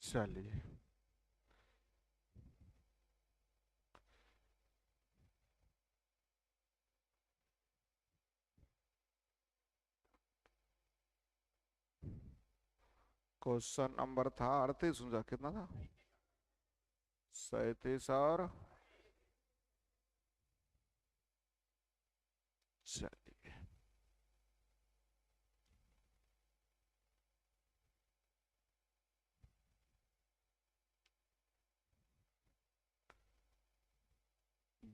चलिए। Question number था 38, कितना था? 37 और चलिए।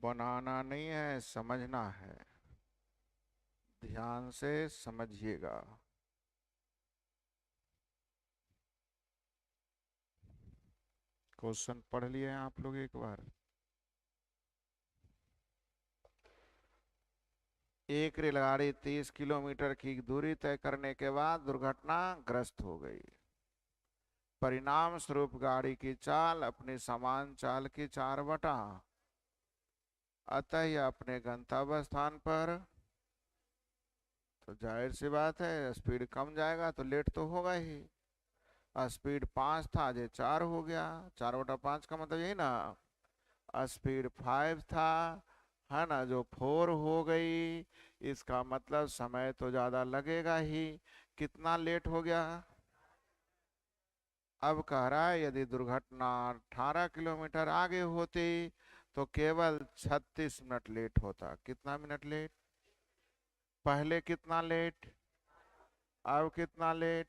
बनाना नहीं है, समझना है। ध्यान से समझिएगा। क्वेश्चन पढ़ लिए हैं आप लोग एक बार? एक रेलगाड़ी 30 किलोमीटर की दूरी तय करने के बाद दुर्घटनाग्रस्त हो गई। परिणाम स्वरूप गाड़ी की चाल अपनी समान चाल की 4 बटा, अतः यह अपने गंतव्य स्थान पर, तो जाहिर सी बात है स्पीड कम जाएगा तो लेट तो होगा ही। स्पीड 5 था, जो 4 हो गया। 4/5 का मतलब यही ना। स्पीड 5 था, है ना, जो 4 हो गई। इसका मतलब समय तो ज्यादा लगेगा ही। कितना लेट हो गया? अब कह रहा है यदि दुर्घटना 18 किलोमीटर आगे होती तो केवल 36 मिनट लेट होता। कितना मिनट लेट? पहले कितना लेट, अब कितना लेट?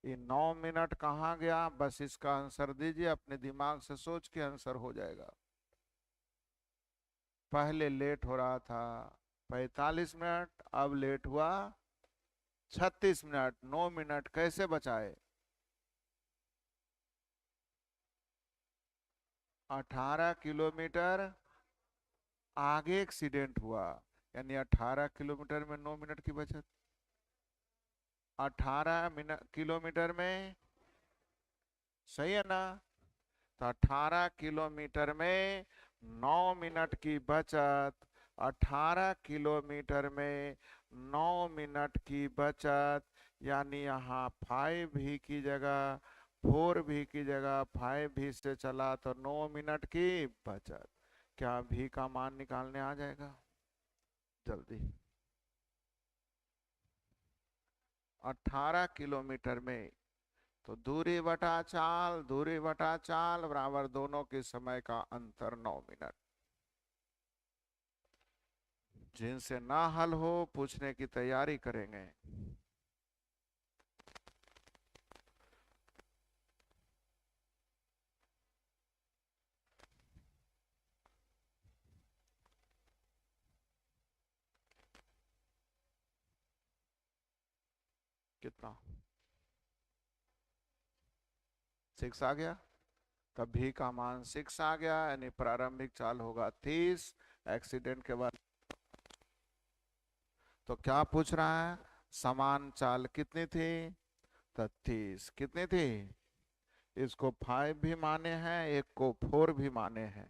ये 9 मिनट कहाँ गया? बस इसका आंसर दीजिए, अपने दिमाग से सोच के आंसर हो जाएगा। पहले लेट हो रहा था 45 मिनट, अब लेट हुआ 36 मिनट। 9 मिनट कैसे बचाए? 18 किलोमीटर आगे एक्सीडेंट हुआ, यानी 18 किलोमीटर में 9 मिनट की बचत। 18 किलोमीटर में, सही है ना? तो 18 किलोमीटर में 9 मिनट की बचत। 18 किलोमीटर में 9 मिनट की बचत, यानी यहाँ 5 भी की जगह 4 भी की जगह 5 भी से चला तो 9 मिनट की बचत। क्या भी का मान निकालने आ जाएगा? जल्दी। 18 किलोमीटर में, तो दूरी बटा चाल बराबर दोनों के समय का अंतर 9 मिनट। जिनसे ना हल हो पूछने की तैयारी करेंगे। कितना? 6 आ गया। तब भी का मान 6 आ गया, यानी प्रारंभिक चाल होगा 30। एक्सीडेंट के बाद तो क्या पूछ रहा है? समान चाल कितनी थी? तो 30 कितनी थी? इसको 5 भी माने हैं, एक को 4 भी माने हैं।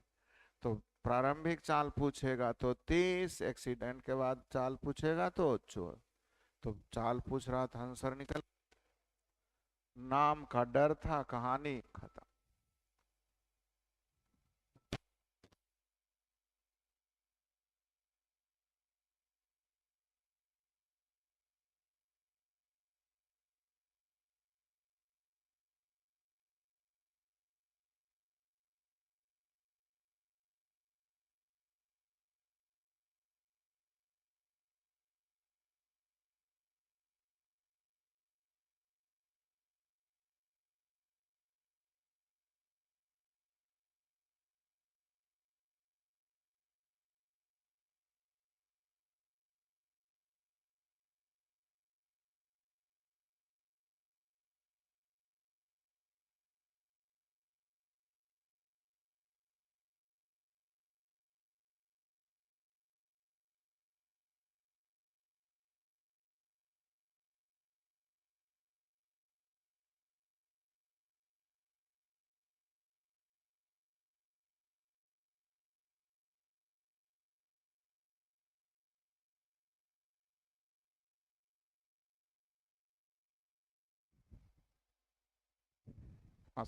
तो प्रारंभिक चाल पूछेगा तो 30, एक्सीडेंट के बाद चाल पूछेगा तो 4। तो चाल पूछ रहा था, आंसर निकल। नाम का डर था, कहानी खत्म। हाँ।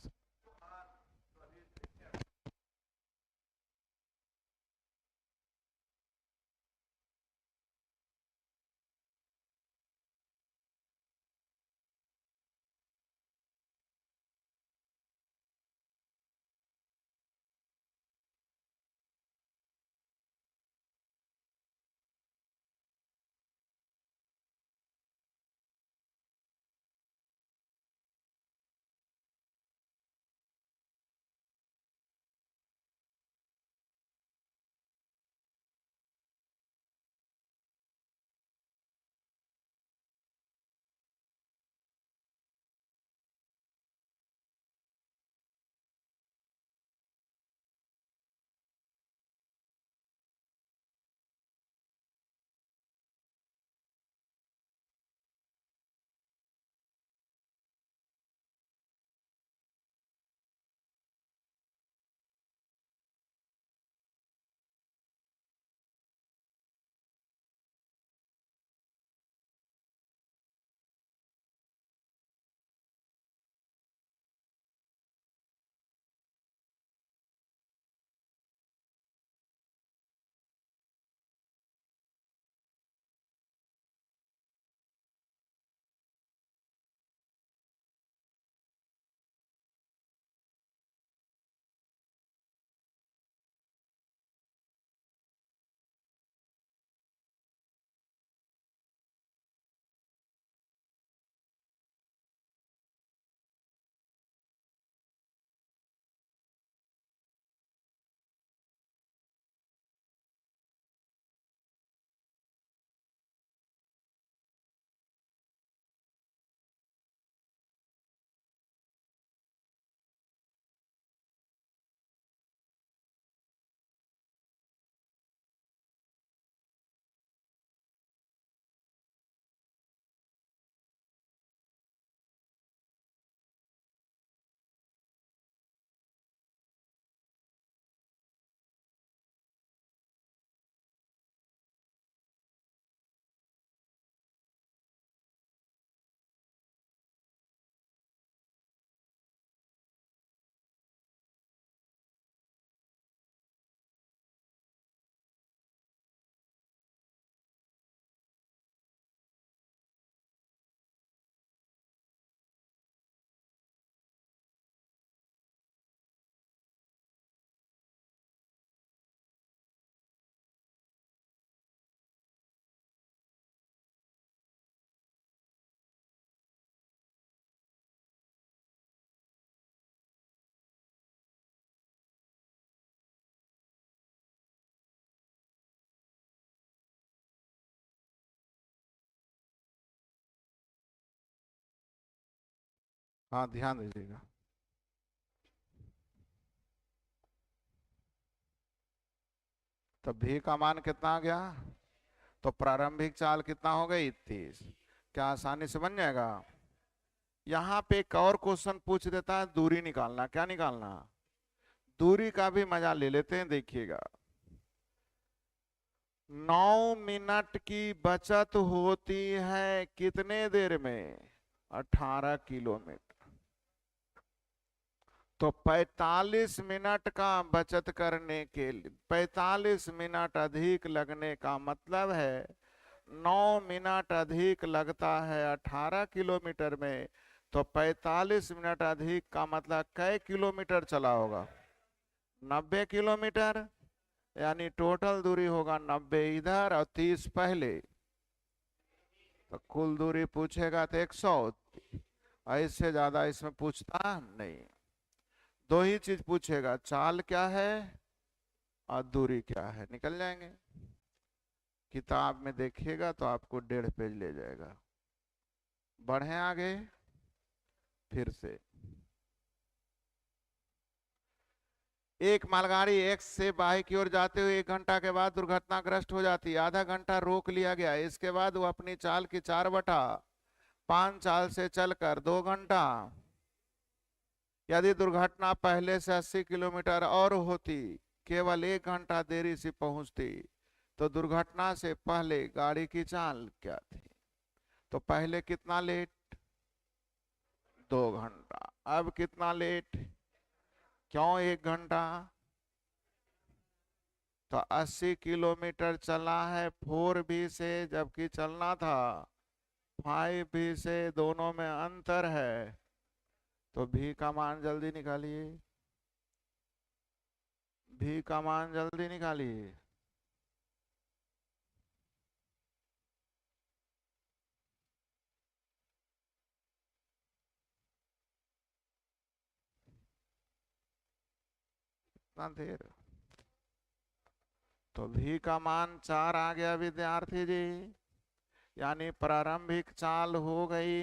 हाँ, ध्यान दीजिएगा। तो भी का मान कितना आ गया? तो प्रारंभिक चाल कितना हो गई? 30। क्या आसानी से बन जाएगा? यहाँ पे एक और क्वेश्चन पूछ देता है, दूरी निकालना। क्या निकालना? दूरी का भी मजा ले लेते हैं, देखिएगा। 9 मिनट की बचत होती है कितने देर में? 18 किलोमीटर। तो 45 मिनट का बचत करने के लिए 45 मिनट अधिक लगने का मतलब है 9 मिनट अधिक लगता है 18 किलोमीटर में। तो 45 मिनट अधिक का मतलब कै किलोमीटर चला होगा? 90 किलोमीटर। यानी टोटल दूरी होगा 90 इधर और 30 पहले। तो कुल दूरी पूछेगा तो 100। इससे ज्यादा इसमें पूछता नहीं। दो ही चीज पूछेगा, चाल क्या है और दूरी क्या है, निकल जाएंगे। किताब में देखिएगा तो आपको 1.5 पेज ले जाएगा। बढ़े आगे फिर से। एक मालगाड़ी एक्स से बाई की ओर जाते हुए 1 घंटा के बाद दुर्घटनाग्रस्त हो जाती है। आधा घंटा रोक लिया गया। इसके बाद वो अपनी चाल की 4/5 चाल से चलकर 2 घंटा। यदि दुर्घटना पहले से 80 किलोमीटर और होती, केवल 1 घंटा देरी से पहुंचती, तो दुर्घटना से पहले गाड़ी की चाल क्या थी? तो पहले कितना लेट? 2 घंटा। अब कितना लेट? क्यों 1 घंटा? तो 80 किलोमीटर चला है 4B से, जबकि चलना था 5B से, दोनों में अंतर है। तो भी का मान जल्दी निकालिए, भी का मान जल्दी निकालिए। इतना देर? तो भी का मान 4 आ गया विद्यार्थी जी। यानी प्रारंभिक चाल हो गई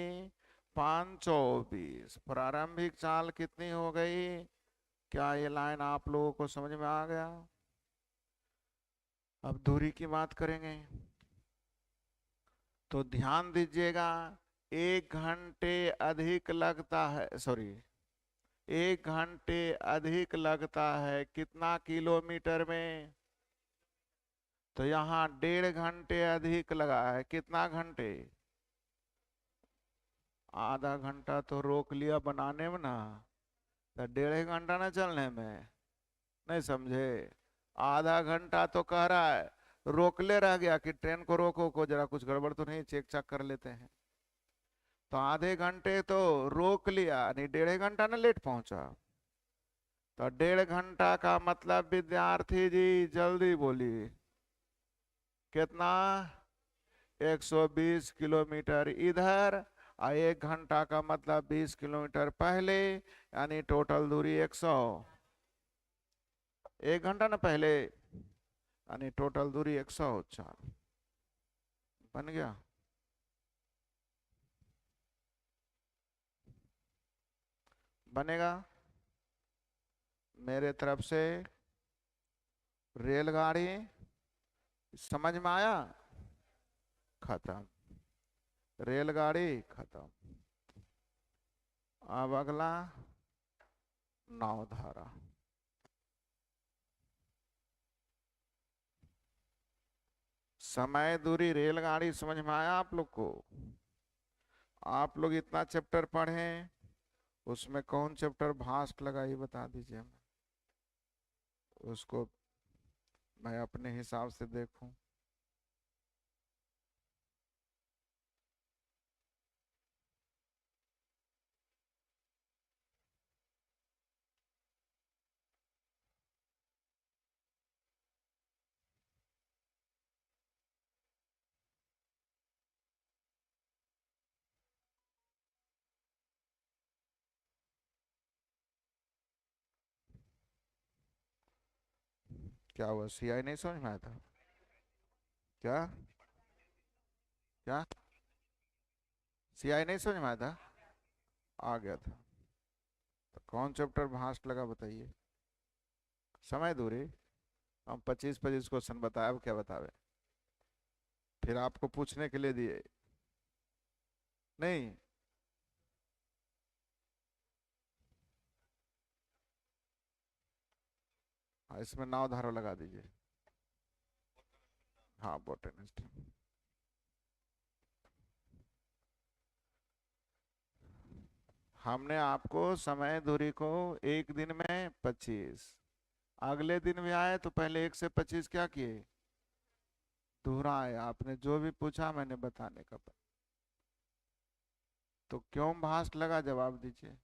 524। प्रारंभिक चाल कितनी हो गई? क्या ये लाइन आप लोगों को समझ में आ गया? अब दूरी की बात करेंगे तो ध्यान दीजिएगा। 1 घंटे अधिक लगता है, सॉरी, 1 घंटे अधिक लगता है कितना किलोमीटर में? तो यहाँ 1.5 घंटे अधिक लगा है, कितना घंटे? आधा घंटा तो रोक लिया बनाने में ना, तो 1.5 घंटा ना चलने में। नहीं समझे? आधा घंटा तो कह रहा है, रोकले रह गया कि ट्रेन को रोको को जरा, कुछ गड़बड़ तो नहीं, चेक चेक कर लेते हैं। तो आधे घंटे तो रोक लिया, नहीं 1.5 घंटा ना लेट पहुंचा। तो 1.5 घंटा का मतलब विद्यार्थी जी जल्दी बोलिए कितना? 120 किलोमीटर इधर, और 1 घंटा का मतलब 20 किलोमीटर पहले, यानी टोटल दूरी 100। 1 घंटा ना पहले, यानी टोटल दूरी 104 बन गया। बनेगा। मेरे तरफ से रेलगाड़ी समझ में आया? खत्म। रेलगाड़ी खत्म। अब अगला नावधारा। समय दूरी रेलगाड़ी समझ में आया आप लोग को? आप लोग इतना चैप्टर पढ़े, उसमें कौन चैप्टर भास्ट लगा ये बता दीजिए हमें, उसको मैं अपने हिसाब से देखूं। क्या हुआ, सीआई नहीं समझ में आया था? क्या? क्या? सीआई नहीं समझ में आया था? आ गया था। तो कौन चैप्टर भास्ट लगा बताइए? समय दूरी। हम 25-25 क्वेश्चन बताए, अब क्या बतावे? फिर आपको पूछने के लिए दिए नहीं? हाँ, इसमें नाव धारा लगा दीजिए। हाँ, बोटेनिस्ट। हमने आपको समय दूरी को 1 दिन में 25, अगले दिन भी आए तो पहले 1 से 25 क्या किए? दोहराए। आपने जो भी पूछा मैंने बताने का तो क्यों भास्ट लगा, जवाब दीजिए।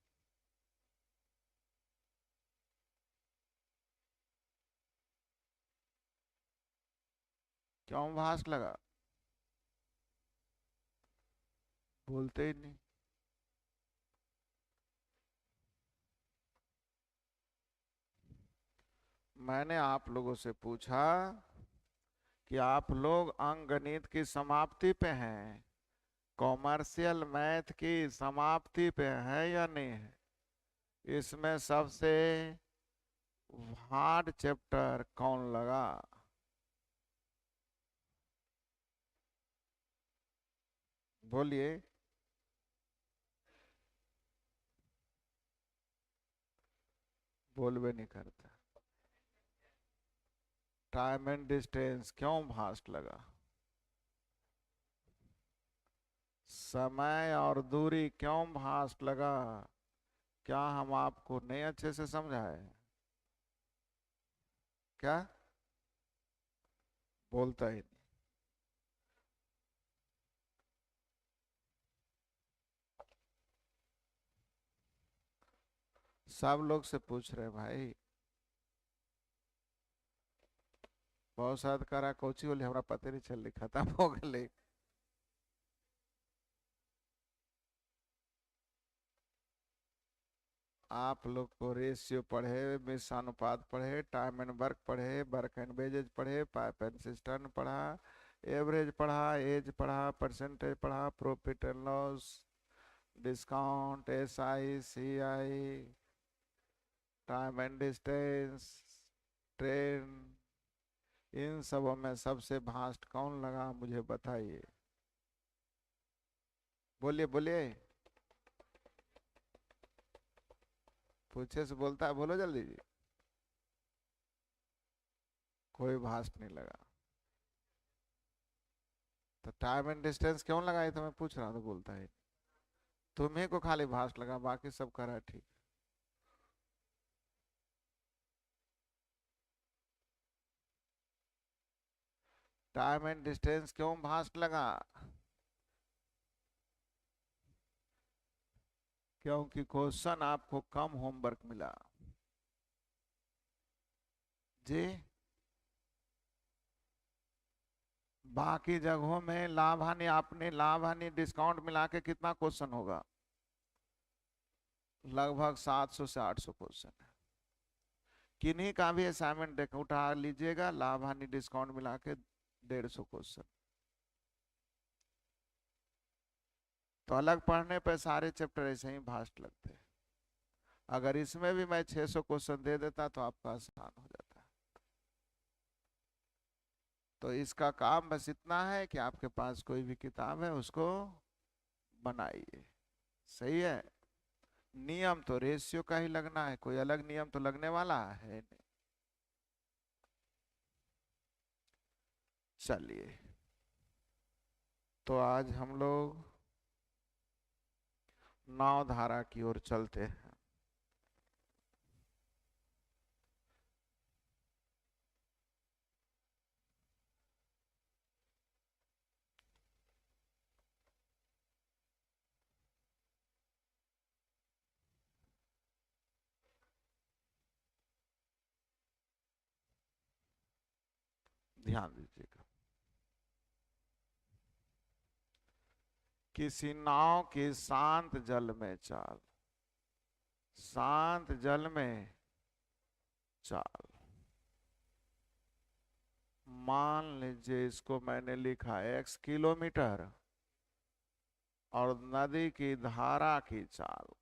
क्यों भास्ट लगा? बोलते ही नहीं। मैंने आप लोगों से पूछा कि आप लोग अंकगणित की समाप्ति पे हैं, कॉमर्शियल मैथ की समाप्ति पे है या नहीं है? इसमें सबसे हार्ड चैप्टर कौन लगा? बोलिए। बोलबे नहीं करता। टाइम एंड डिस्टेंस क्यों भास्ट लगा? समय और दूरी क्यों भास्ट लगा? क्या हम आपको नहीं अच्छे से समझाए? क्या बोलता ही नहीं। सब लोग से पूछ रहे भाई। बहुत साथ करा कोची बोली हमरा पते नहीं चल खत्म हो गए। आप लोग को रेशियो पढ़े, मिसानुपात पढ़े, time and work and wages पढ़े, पाइप एंड सिस्टर्न पढ़ा, एवरेज पढ़ा, एज पढ़ा, परसेंटेज पढ़ा, profit and loss, discount, SI CI, time and distance, train, इन सबों में सबसे भास्ट कौन लगा मुझे बताइए। बोलिए बोलिए। पूछे से बोलता है, बोलो जल्दी जी। कोई भास्ट नहीं लगा। तो टाइम एंड डिस्टेंस क्यों लगाई तो मैं पूछ रहा हूँ, तो बोलता है तुम्हें को खाली भास्ट लगा, बाकी सब करा ठीक। टाइम एंड डिस्टेंस क्यों भास्ट लगा? क्योंकि क्वेश्चन आपको कम होमवर्क मिला जी। बाकी जगहों में लाभ हानि, आपने लाभ हानि डिस्काउंट मिला के कितना क्वेश्चन होगा? लगभग 700 से 800 क्वेश्चन है। किन्हीं का भी असाइनमेंट देख उठा लीजिएगा, लाभ हानि डिस्काउंट मिला के 150 क्वेश्चन। तो अलग पढ़ने पर सारे चैप्टर ऐसे ही भास्ट लगते हैं। अगर इसमें भी मैं 600 क्वेश्चन दे देता तो आपका आसान हो जाता। तो इसका काम बस इतना है कि आपके पास कोई भी किताब है उसको बनाइए। सही है। नियम तो रेशियो का ही लगना है, कोई अलग नियम तो लगने वाला है नहीं। चलिए, तो आज हम लोग नाव धारा की ओर चलते हैं। ध्यान दीजिएगा। किसी नाव की शांत जल में चाल, शांत जल में चाल। मान लीजिए इसको मैंने लिखा X किलोमीटर और नदी की धारा की चाल,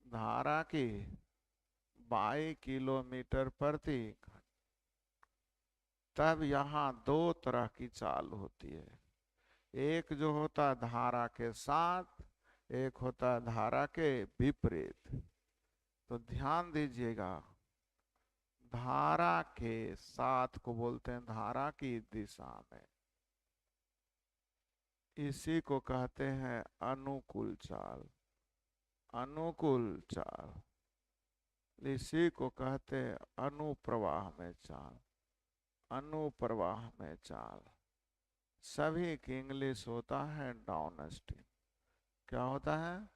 धारा की 22 किलोमीटर प्रति घंटा। तब यहाँ दो तरह की चाल होती है। एक जो होता है धारा के साथ, एक होता है धारा के विपरीत। तो ध्यान दीजिएगा, धारा के साथ को बोलते हैं धारा की दिशा में, इसी को कहते हैं अनुकूल चाल, अनुकूल चाल। इसी को कहते हैं अनुप्रवाह में चाल, अनुप्रवाह में चाल। सभी की इंग्लिश होता है डाउन स्ट्रीम। क्या होता है?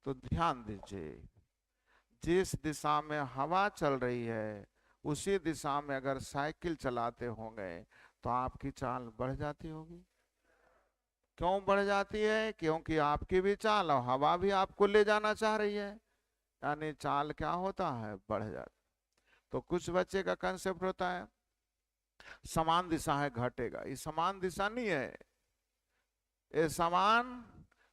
तो ध्यान दीजिए, जिस दिशा में हवा चल रही है उसी दिशा में अगर साइकिल चलाते होंगे तो आपकी चाल बढ़ जाती होगी। क्यों बढ़ जाती है? क्योंकि आपकी भी चाल और हवा भी आपको ले जाना चाह रही है, यानी चाल क्या होता है? बढ़ जाती। तो कुछ बच्चे का कंसेप्ट होता है समान दिशा है घटेगा, ये समान दिशा नहीं है। ये समान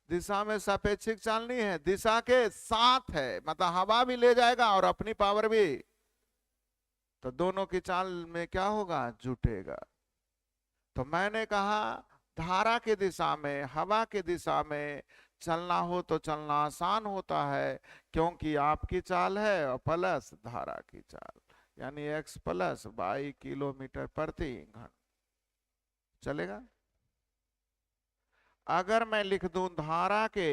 दिशा में सापेक्षिक चाल नहीं है, दिशा के साथ है, मतलब हवा भी ले जाएगा और अपनी पावर भी। तो दोनों की चाल में क्या होगा? जुटेगा। तो मैंने कहा धारा की दिशा में, हवा की दिशा में चलना हो तो चलना आसान होता है, क्योंकि आपकी चाल है और प्लस धारा की चाल, यानी X प्लस 22 किलोमीटर प्रति घंटा। चलेगा? अगर मैं लिख दूं धारा के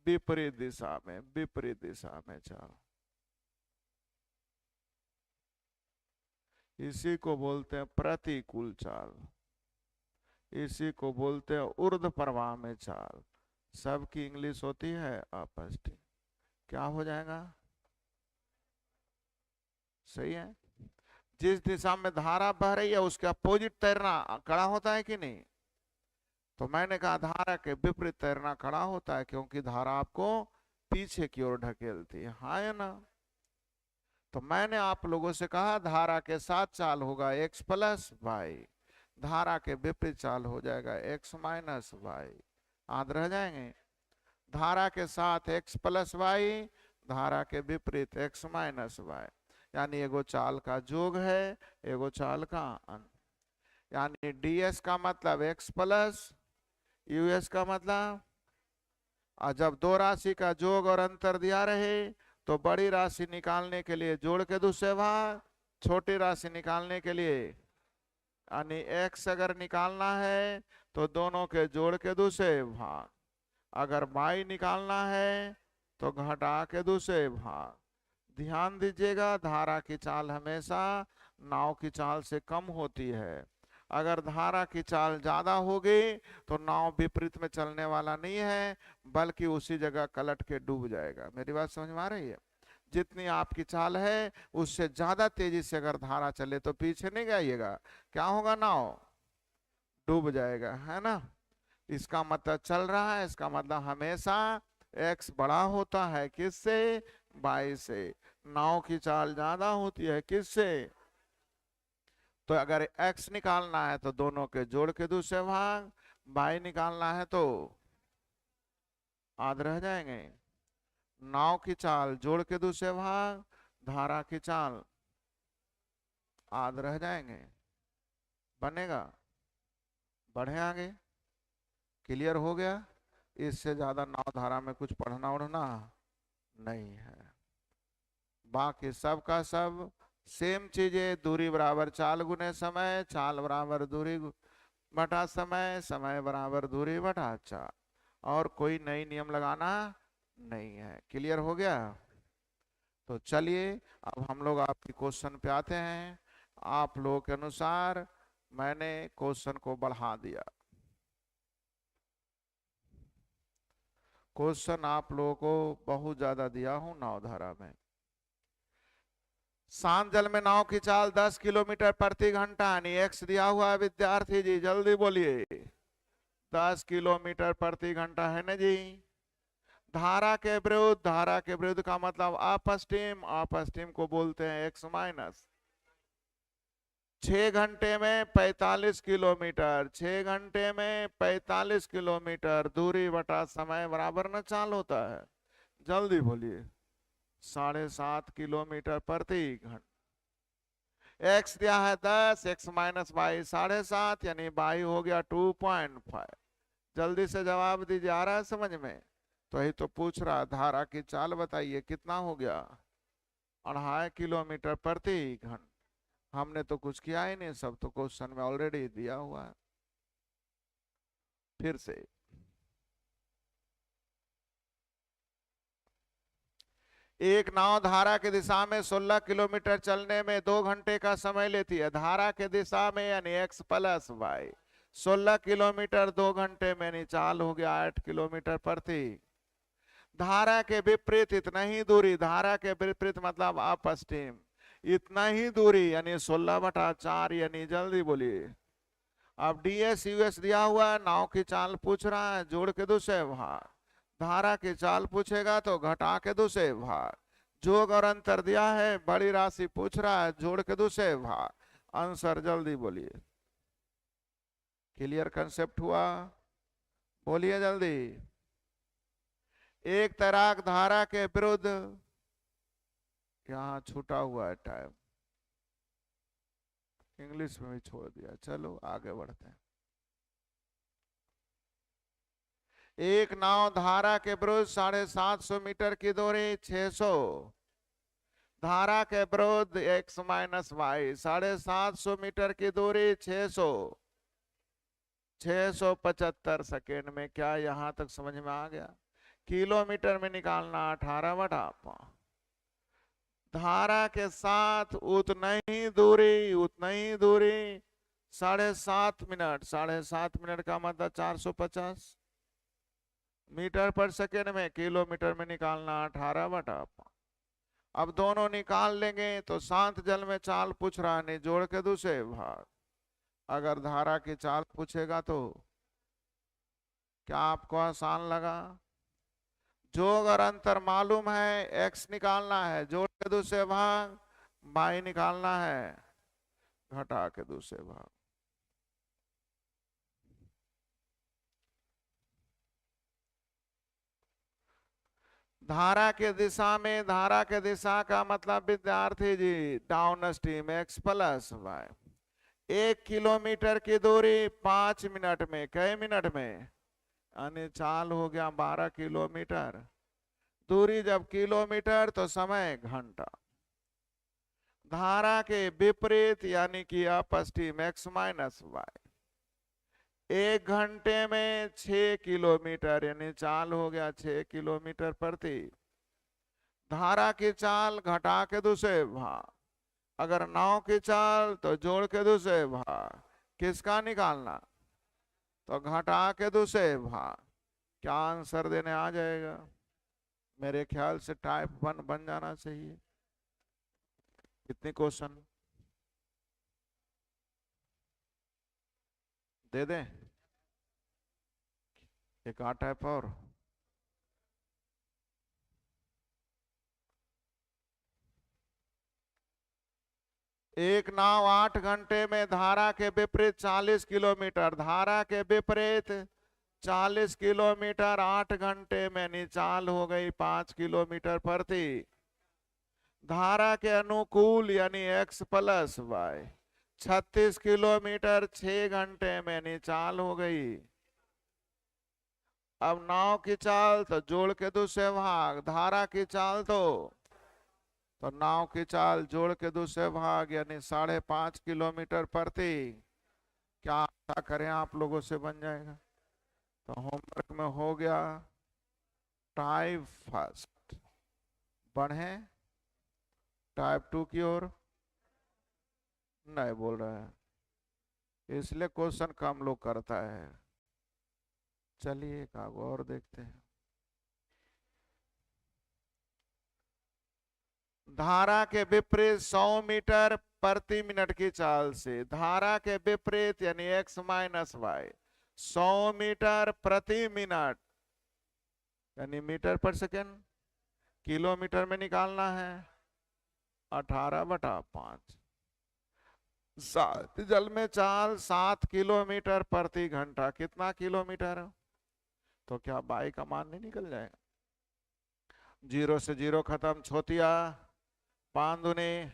विपरीत दिशा में, विपरीत दिशा में चल। इसी को बोलते हैं प्रतिकूल चाल, इसी को बोलते हैं ऊर्ध्व प्रवाह में चाल। सबकी इंग्लिश होती है अपस्टिम। क्या हो जाएगा? सही है। जिस दिशा में धारा बह रही है उसके अपोजिट तैरना खड़ा होता है कि नहीं? तो मैंने कहा धारा के विपरीत तैरना खड़ा होता है, क्योंकि धारा आपको पीछे की ओर ढकेलती है, हाँ या ना? तो मैंने आप लोगों से कहा धारा के साथ चाल होगा x प्लस वाई, धारा के विपरीत चाल हो जाएगा x माइनस वाई। याद रह जाएंगे? धारा के साथ x प्लस वाई, धारा के विपरीत x माइनस वाई, यानी एगो चाल का जोग है, एगो चाल का अंत। यानी ds का मतलब x प्लस us का मतलब, और जब दो राशि का जोग और अंतर दिया रहे तो बड़ी राशि निकालने के लिए जोड़ के दूसरे भाग, छोटी राशि निकालने के लिए यानी x अगर निकालना है तो दोनों के जोड़ के दूसरे भाग, अगर y निकालना है तो घटा के दूसरे भाग। ध्यान दीजिएगा धारा की चाल हमेशा नाव की चाल से कम होती है। अगर धारा की चाल ज्यादा होगी तो नाव विपरीत में चलने वाला नहीं है, बल्कि उसी जगह कलट के डूब जाएगा। मेरी बात समझ में आ रही है? जितनी आपकी चाल है उससे ज्यादा तेजी से अगर धारा चले तो पीछे नहीं जाइएगा, क्या होगा? नाव डूब जाएगा, है ना? इसका मतलब चल रहा है, इसका मतलब हमेशा x बड़ा होता है किससे? y से। नाव की चाल ज्यादा होती है किससे? तो अगर x निकालना है तो दोनों के जोड़ के दूसरे भाग, y निकालना है तो आध रह जाएंगे। नाव की चाल जोड़ के दूसरे भाग, धारा की चाल आध रह जाएंगे। बनेगा? बढ़े आगे? क्लियर हो गया? इससे ज्यादा नाव धारा में कुछ पढ़ना उड़ना नहीं है। बाकी सब का सब सेम चीजें, दूरी बराबर चाल गुने समय, चाल बराबर दूरी बटा समय, समय बराबर दूरी बटा चाल, और कोई नई नियम लगाना नहीं है। क्लियर हो गया? तो चलिए अब हम लोग आपके क्वेश्चन पे आते हैं। आप लोगों के अनुसार मैंने क्वेश्चन को बढ़ा दिया। क्वेश्चन आप लोगों को बहुत ज्यादा दिया हूं नाव धारा में। शांत जल में नाव की चाल 10 किलोमीटर प्रति घंटा, यानी x दिया हुआ है विद्यार्थी जी, जल्दी बोलिए। 10 किलोमीटर प्रति घंटा है ना जी। धारा के विरुद्ध, धारा के विरुद्ध का मतलब अपस्ट्रीम, अपस्ट्रीम को बोलते हैं x माइनस। 6 घंटे में 45 किलोमीटर, 6 घंटे में 45 किलोमीटर, दूरी बटा समय बराबर न चाल होता है, जल्दी बोलिए। 7.5 किलोमीटर प्रति घंटा। x दिया है 10, x माइनस वाई 7.5, यानी वाई हो गया 2.5। जल्दी से जवाब दीजिए, आ रहा है समझ में? तो यही तो पूछ रहा, धारा की चाल बताइए कितना हो गया? 2.5 किलोमीटर प्रति घंटा। हमने तो कुछ किया ही नहीं, सब तो क्वेश्चन में ऑलरेडी दिया हुआ है। फिर से एक नाव धारा की दिशा में 16 किलोमीटर चलने में 2 घंटे का समय लेती है। धारा के दिशा में यानी x प्लस वाई, 16 किलोमीटर 2 घंटे में, यानी चाल हो गया 8 किलोमीटर प्रति। धारा के विपरीत इतना ही दूरी, धारा के विपरीत मतलब अपस्ट्रीम, इतना ही दूरी यानी 16/4, यानी जल्दी बोलिए। अब ds us दिया हुआ है, नाव की चाल पूछ रहा है, जोड़ के दूसरे भाग। धारा की चाल पूछेगा तो घटा के दूसरे भाग। जोग और अंतर दिया है, बड़ी राशि पूछ रहा है, जोड़ के दूसरे भाग। आंसर जल्दी बोलिए। क्लियर कंसेप्ट हुआ? बोलिए जल्दी। एक तैराक धारा के विरुद्ध, यहाँ छूटा हुआ है टाइम, इंग्लिश में भी छोड़ दिया, चलो आगे बढ़ते हैं। एक नाव धारा के विरुद्ध 750 मीटर की दूरी 600, धारा के विरुद्ध x माइनस वाई 750 मीटर की दूरी 600, 675 सेकेंड में। क्या यहां तक समझ में आ गया? किलोमीटर में निकालना 18/5। धारा के साथ उतना ही दूरी 7.5 मिनट, 7.5 मिनट का मतलब 450 मीटर पर सेकेंड में, किलोमीटर में निकालना 18/5। अब दोनों निकाल लेंगे तो शांत जल में चाल पूछ रहा नहीं, जोड़ के दूसरे भाग। अगर धारा की चाल पूछेगा तो क्या आपको आसान लगा? जो अगर अंतर मालूम है, x निकालना है जोड़ के दूसरे भाग, y निकालना है घटा के दूसरे भाग। धारा के दिशा में, धारा के दिशा का मतलब विद्यार्थी जी डाउन स्ट्रीम x+y। 1 किलोमीटर की दूरी 5 मिनट में, कई मिनट में, यानी चाल हो गया 12 किलोमीटर। दूरी जब किलोमीटर तो समय घंटा। धारा के विपरीत यानी कि अपस्ट्रीम x-y, 1 घंटे में 6 किलोमीटर, यानी चाल हो गया 6 किलोमीटर प्रति। धारा की चाल घटा के दूसरे भाग, अगर नाव की चाल तो जोड़ के दूसरे भाग। किसका निकालना? तो घटा के दूसरे भाग। क्या आंसर देने आ जाएगा? मेरे ख्याल से टाइप 1 बन जाना चाहिए। कितने क्वेश्चन दे दें? एक आठ टाइप और। एक नाव 8 घंटे में धारा के विपरीत 40 किलोमीटर, धारा के विपरीत 40 किलोमीटर 8 घंटे में, निचाल हो गई 5 किलोमीटर प्रति। धारा के अनुकूल यानी x+y 36 किलोमीटर 6 घंटे में, निचाल हो गई। अब नाव की चाल तो जोड़ के दूसरे भाग, धारा की चाल तो नाव की चाल जोड़ के दूसरे भाग, यानी 5.5 किलोमीटर प्रति। क्या आशा करें आप लोगों से बन जाएगा? तो होमवर्क में हो गया टाइप फर्स्ट, बढ़े टाइप 2 की ओर। नहीं बोल रहा है, इसलिए क्वेश्चन कम लोग करता है। चलिए एक आगे और देखते हैं। धारा के विपरीत 100 मीटर प्रति मिनट की चाल से, धारा के विपरीत यानी x-y 100 मीटर प्रति मिनट, यानी मीटर पर सेकेंड, किलोमीटर में निकालना है 18/5। जल में चाल 7 किलोमीटर प्रति घंटा, कितना किलोमीटर? तो क्या बाई का मान नहीं निकल जाएगा? 0 से 0 खत्म, छोतिया 5 दूनी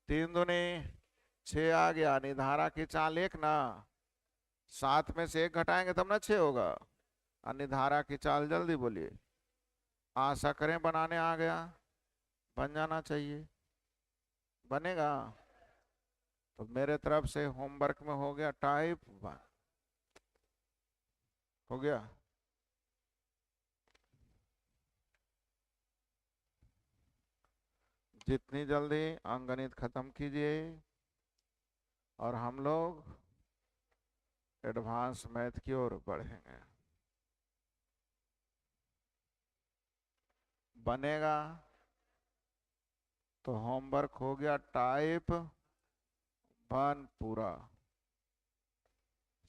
3 दूनी 6 आ गया, यानी धारा की चाल 1 ना, 7 में से 1 घटाएंगे तब ना 6 होगा, यानी धारा की चाल जल्दी बोलिए। आशा करें बनाने आ गया, बन जाना चाहिए। बनेगा? तो मेरे तरफ से होमवर्क में हो गया टाइप 1, हो गया। जितनी जल्दी अंकगणित खत्म कीजिए और हम लोग एडवांस मैथ की ओर बढ़ेंगे। बनेगा? तो होमवर्क हो गया टाइप 1 पूरा,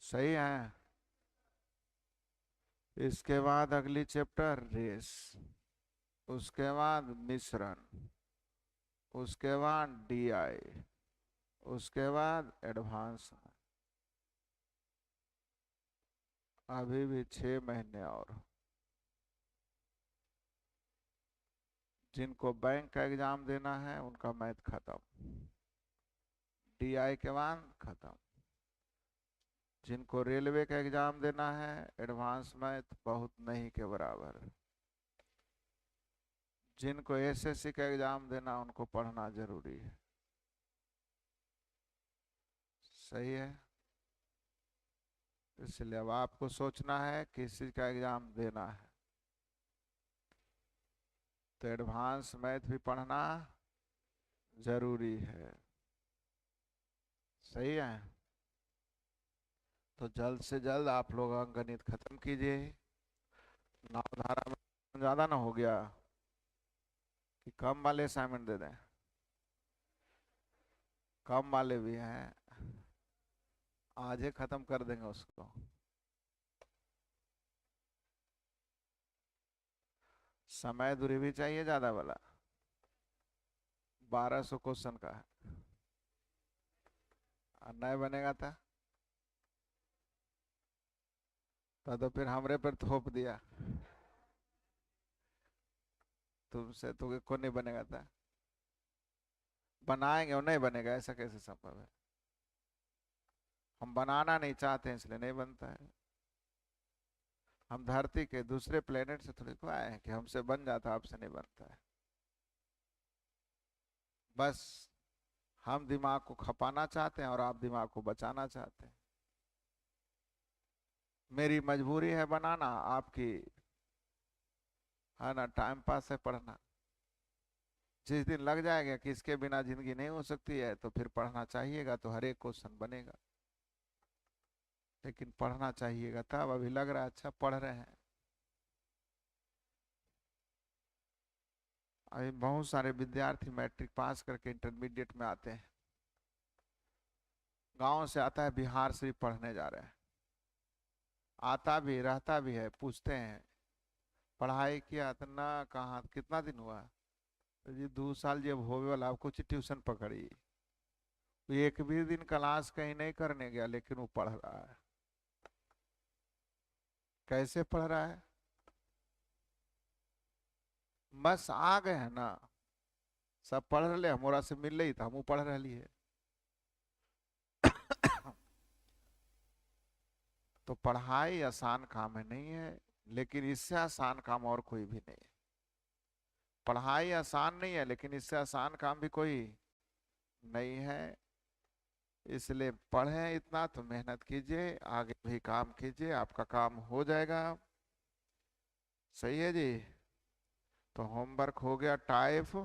सही है। इसके बाद अगली चैप्टर रेस, उसके बाद मिश्रण, उसके बाद डीआई, उसके बाद एडवांस। अभी भी 6 महीने और। जिनको बैंक का एग्जाम देना है उनका मैथ खत्म, डीआई के बाद खत्म। जिनको रेलवे का एग्जाम देना है एडवांस मैथ बहुत नहीं के बराबर। जिनको एसएससी का एग्जाम देना उनको पढ़ना जरूरी है, सही है। इसलिए अब आपको सोचना है किस चीज का एग्जाम देना है। तो एडवांस मैथ भी पढ़ना जरूरी है। सही है। तो जल्द से जल्द आप लोग अंकगणित खत्म कीजिए। नवधारा में ज्यादा ना हो गया कि कम वाले असाइनमेंट दे दें? कम वाले भी हैं, आज ही खत्म कर देंगे उसको। समय दूरी भी चाहिए ज्यादा वाला, 1200 क्वेश्चन का है। और नहीं बनेगा तो फिर हमरे पर थोप दिया, तुमसे तो को नहीं बनेगा था। बनाएंगे और नहीं बनेगा, ऐसा कैसे संभव है? हम बनाना नहीं चाहते हैं इसलिए नहीं बनता है। हम धरती के दूसरे प्लेनेट से थोड़ी को आए हैं कि हमसे बन जाता, आपसे नहीं बनता है। बस हम दिमाग को खपाना चाहते हैं और आप दिमाग को बचाना चाहते हैं। मेरी मजबूरी है बनाना, आपकी है ना टाइम पास है पढ़ना। जिस दिन लग जाएगा कि इसके बिना जिंदगी नहीं हो सकती है तो फिर पढ़ना चाहिएगा, तो हर एक क्वेश्चन बनेगा। लेकिन पढ़ना चाहिएगा तब। अभी लग रहा है अच्छा पढ़ रहे हैं। अभी बहुत सारे विद्यार्थी मैट्रिक पास करके इंटरमीडिएट में आते हैं, गांव से आता है बिहार से भी पढ़ने जा रहे हैं। आता भी रहता भी है, पूछते हैं पढ़ाई किया तो ना, कहाँ कितना दिन हुआ? तो जी 2 साल जब होवे वाला, आपको ट्यूशन पकड़ी। तो एक भी दिन क्लास कहीं नहीं करने गया, लेकिन वो पढ़ रहा है। कैसे पढ़ रहा है? बस आ गए हैं ना, सब पढ़ रहे, हमारा से मिल रही था, हम पढ़ रही है। तो पढ़ाई आसान काम है नहीं है, लेकिन इससे आसान काम और कोई भी नहीं है। पढ़ाई आसान नहीं है, लेकिन इससे आसान काम भी कोई नहीं है। इसलिए पढ़ें इतना तो मेहनत कीजिए, आगे भी काम कीजिए, आपका काम हो जाएगा। सही है जी। तो होमवर्क हो गया टाइप